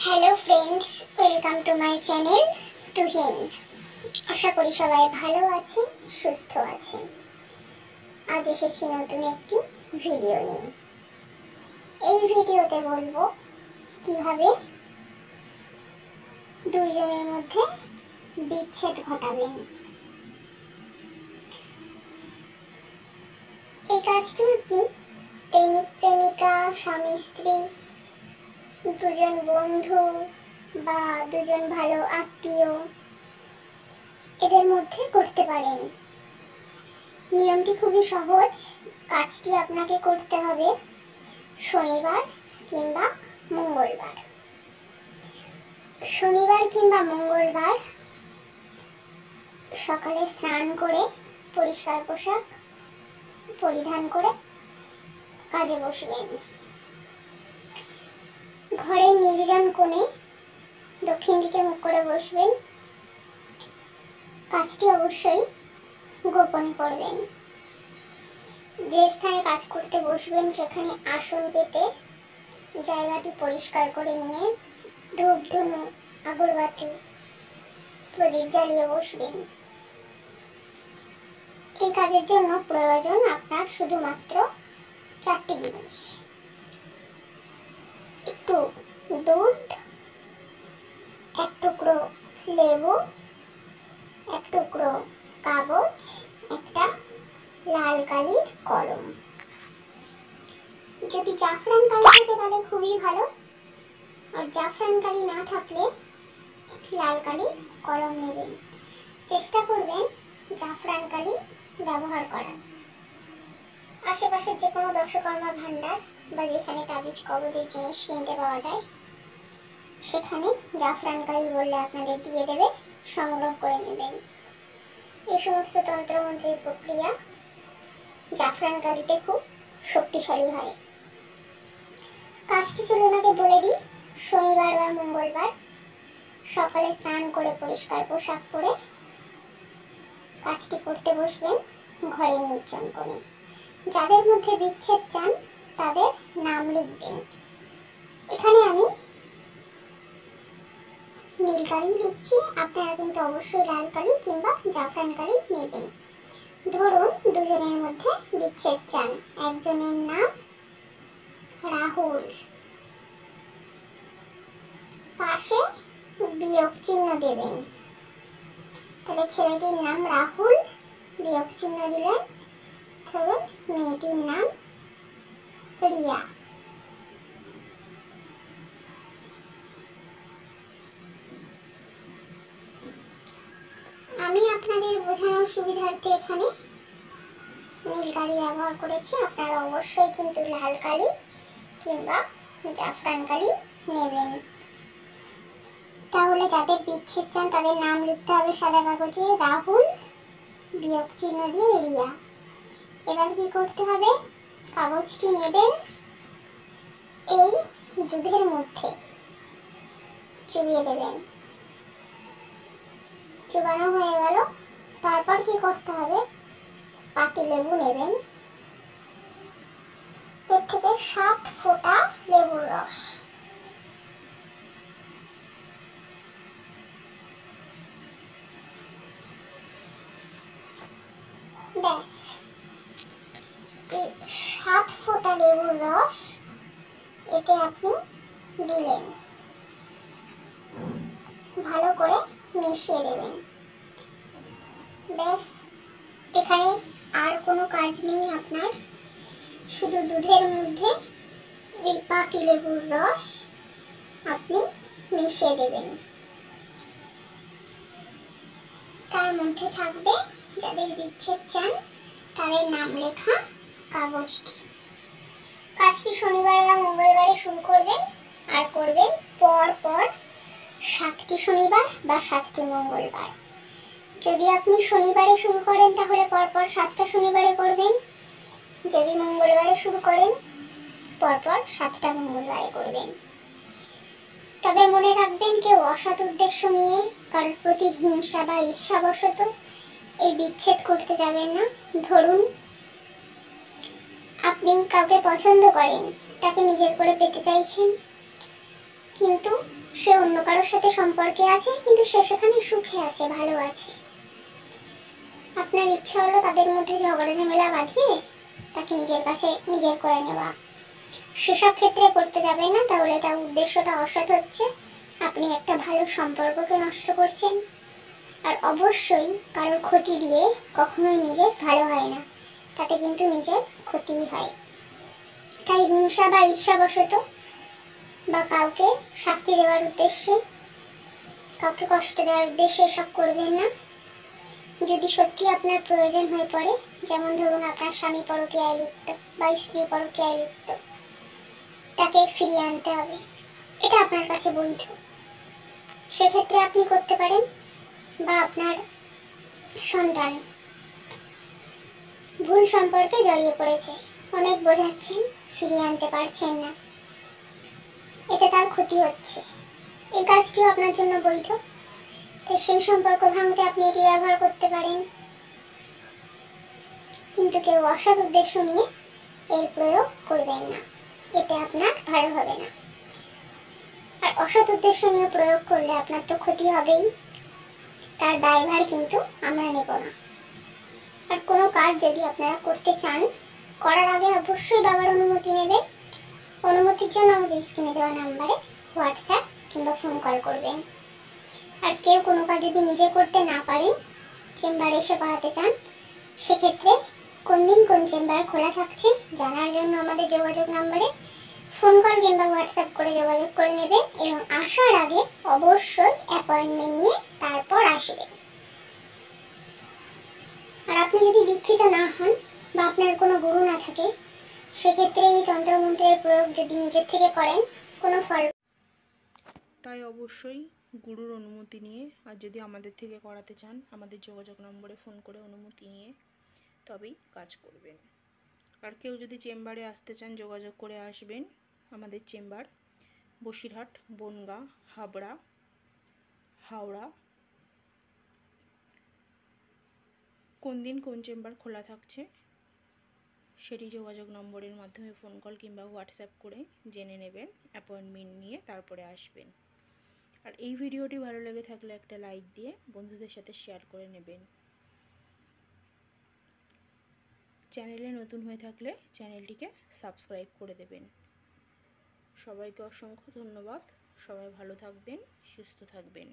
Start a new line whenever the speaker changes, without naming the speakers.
Hello friends, welcome to my channel Tuhin. আশা করি সবাই ভালো আছেন, সুস্থ আছেন। আজ এসেছি নতুন একটি ভিডিও নিয়ে। এই ভিডিওতে বলবো কিভাবে দুইজনের মধ্যে বিচ্ছেদ ঘটাবেন। এই কাজটি আপনি প্রেমিক প্রেমিকা, স্বামী স্ত্রী, দুজন বন্ধু বা দুজন ভালো আত্মীয় এদের মধ্যে করতে পারেন। নিয়মটি খুবই সহজ। কাজটি আপনাকে করতে হবে শনিবার কিংবা মঙ্গলবার। শনিবার কিংবা মঙ্গলবার সকালে স্নান করে পরিষ্কার পোশাক পরিধান করে কাজে বসবেন। ঘরের নির্জন কোণে দক্ষিণ দিকে মুখ করে বসবেন। কাজটি অবশ্যই গোপনে করবেন। যে স্থানে কাজ করতে বসবেন সেখানে আসন পেতে জায়গাটি পরিষ্কার করে নিয়ে ধূপ ধুনো আগরবাতি প্রদীপ জ্বালিয়ে বসবেন। এই কাজের জন্য প্রয়োজন আপনার শুধুমাত্র 4টি জিনিস: একটু দুধ, এক টুকরো লেবু, এক টুকরো কাগজ, একটা লাল কালির কলম। যদি জাফরান কালি থাকে তাহলে খুবই ভালো, আর জাফরান কালি না থাকলে লাল কালির কলম নেবেন। চেষ্টা করবেন জাফরান কালি ব্যবহার করার। আশেপাশের যে কোনো দশকর্মা ভান্ডার বা যেখানে তাবিজ কবজের জিনিস কিনতে পাওয়া যায় সেখানে জাফরান কালি বললে আপনাদের দিয়ে দেবে, সংগ্রহ করে নেবেন। এই সমস্ত তন্ত্রমন্ত্রের প্রক্রিয়া জাফরান কালিতে খুব শক্তিশালী হয়। কাজটি চলুন আগে বলে দিই। শনিবার বা মঙ্গলবার সকালে স্নান করে পরিষ্কার পোশাক পরে কাজটি করতে বসবেন ঘরের নির্জন কোণে। যাদের মধ্যে বিচ্ছেদ চান তাদের নাম লিখবেন। এখানে আমি নীল কালি লিখছি, আপনারা কিন্তু অবশ্যই লাল কালি কিংবা জাফরান কালি নেবেন। ধরুন দুজনের মধ্যে বিচ্ছেদ চান। একজনের নাম রাহুল, পাশে বিয়োগ চিহ্ন দেবেন। তাহলে ছেলেটির নাম রাহুল, বিয়োগ চিহ্ন দিলেন। ধরুন মেয়েটির নাম রিয়া। আমি আপনাদের বোঝানোর সুবিধার্থে এখানে নীল কালি ব্যবহার করেছি। আপনারা অবশ্যই কিন্তু লাল কালি কিংবা জাফরান কালি নেবেন। তাহলে যাদের বিচ্ছেদ চান তাদের নাম লিখতে হবে সাদা কাগজে রাহুল, বিয়োগ চিহ্ন দিয়ে রিয়া। এবার কি করতে হবে? কাগজটি নেবেন, এই দুধের মধ্যে চুবিয়ে দেবেন। চুবানো হয়ে গেল। তারপর কি করতে হবে? পাতি লেবু নেবেন, এর থেকে 7 ফোঁটা লেবুর রস ব্যাস। এই 7 ফোঁটা লেবুর রস এতে আপনি দিলেন, ভালো করে মিশিয়ে দেবেন। ব্যাস, এখানে আর কোনো কাজ নেই আপনার। শুধু দুধের মধ্যে এই পাতি লেবুর রস আপনি মিশিয়ে দেবেন। তার মধ্যে থাকবে যাদের বিচ্ছেদ চান তাদের নাম লেখা কাগজটি। কাজটি শনিবার বা মঙ্গলবারে শুরু করবেন আর করবেন পর পর 7টি শনিবার বা 7টি মঙ্গলবার। যদি আপনি শনিবারে শুরু করেন তাহলে পরপর 7টা শনিবারে করবেন। যদি মঙ্গলবারে শুরু করেন পরপর 7টা মঙ্গলবারে করবেন। তবে মনে রাখবেন, কেউ অসৎ উদ্দেশ্য নিয়ে কারোর প্রতি হিংসা বা ঈর্ষাবশত এই বিচ্ছেদ করতে যাবেন না। ধরুন আপনি কাউকে পছন্দ করেন, তাকে নিজের করে পেতে চাইছেন, কিন্তু সে অন্য কারোর সাথে সম্পর্কে আছে, কিন্তু সে সেখানে সুখে আছে, ভালো আছে। আপনার ইচ্ছা হলো তাদের মধ্যে ঝগড়া ঝামেলা বাঁধিয়ে তাকে নিজের কাছে নিজের করে নেওয়া। সেসব ক্ষেত্রে করতে যাবেন না, তাহলে এটা উদ্দেশ্যটা অসৎ হচ্ছে। আপনি একটা ভালো সম্পর্ককে নষ্ট করছেন। আর অবশ্যই কারোর ক্ষতি দিয়ে কখনোই নিজের ভালো হয় না, তাতে কিন্তু নিজের ক্ষতিই হয়। তাই হিংসা বা ঈর্ষাবশত বা কাউকে শাস্তি দেওয়ার উদ্দেশ্যে, কাউকে কষ্ট দেওয়ার উদ্দেশ্যে এসব করবেন না। যদি সত্যি আপনার প্রয়োজন হয়ে পড়ে, যেমন ধরুন আপনার স্বামী পরকীয়ায় লিপ্ত বা স্ত্রী পরকীয়ায় লিপ্ত, তাকে ফিরিয়ে আনতে হবে, এটা আপনার কাছে বৈধ, সেক্ষেত্রে আপনি করতে পারেন। বা আপনার সন্তান ভুল সম্পর্কে জড়িয়ে পড়েছে, অনেক বোঝাচ্ছেন, ফিরিয়ে আনতে পারছেন না, এতে তার ক্ষতি হচ্ছে, এই কাজটিও আপনার জন্য বৈধ। তো সেই সম্পর্ক ভাঙতে আপনি এটি ব্যবহার করতে পারেন। কিন্তু কেউ অসৎ উদ্দেশ্য নিয়ে এর প্রয়োগ করবেন না, এতে আপনার ভালো হবে না। আর অসৎ উদ্দেশ্য নিয়ে প্রয়োগ করলে আপনার তো ক্ষতি হবেই, তার দায়ভার কিন্তু আমরা নেব না। আর কোনো কাজ যদি আপনারা করতে চান, করার আগে অবশ্যই বাবার অনুমতি নেবেন। অনুমতির জন্য আমাদের স্ক্রিনে দেওয়া নাম্বারে হোয়াটসঅ্যাপ কিংবা ফোন কল করবেন। আর কেউ কোনো কাজ যদি নিজে করতে না পারেন, চেম্বারে এসে করাতে চান, সেক্ষেত্রে কোন দিন কোন চেম্বার খোলা থাকছে জানার জন্য আমাদের যোগাযোগ নাম্বারে ফোন কল কিংবা হোয়াটসঅ্যাপ করে যোগাযোগ করে নেবেন, এবং আসার আগে অবশ্যই অ্যাপয়েন্টমেন্ট নিয়ে তারপর আসবেন। আর আপনি যদি দীক্ষিত না হন বা আপনার কোনো গুরু না থাকে, সেক্ষেত্রে এই তন্ত্রমন্ত্রের প্রয়োগ যদি নিজের থেকে করেন কোনো ফল।
তাই অবশ্যই গুরুর অনুমতি নিয়ে, আর যদি আমাদের থেকে করাতে চান আমাদের যোগাযোগ নম্বরে ফোন করে অনুমতি নিয়ে তবেই কাজ করবেন। আর কেউ যদি চেম্বারে আসতে চান যোগাযোগ করে আসবেন। আমাদের চেম্বার বসিরহাট, বনগাঁ, হাবড়া, হাওড়া। কোন দিন কোন চেম্বার খোলা থাকছে সেটি যোগাযোগ নম্বরের মাধ্যমে ফোন কল কিংবা হোয়াটসঅ্যাপ করে জেনে নেবেন, অ্যাপয়েন্টমেন্ট নিয়ে তারপরে আসবেন। আর এই ভিডিওটি ভালো লেগে থাকলে একটা লাইক দিয়ে বন্ধুদের সাথে শেয়ার করে নেবেন। চ্যানেলে নতুন হয়ে থাকলে চ্যানেলটিকে সাবস্ক্রাইব করে দেবেন। সবাইকে অসংখ্য ধন্যবাদ। সবাই ভালো থাকবেন, সুস্থ থাকবেন।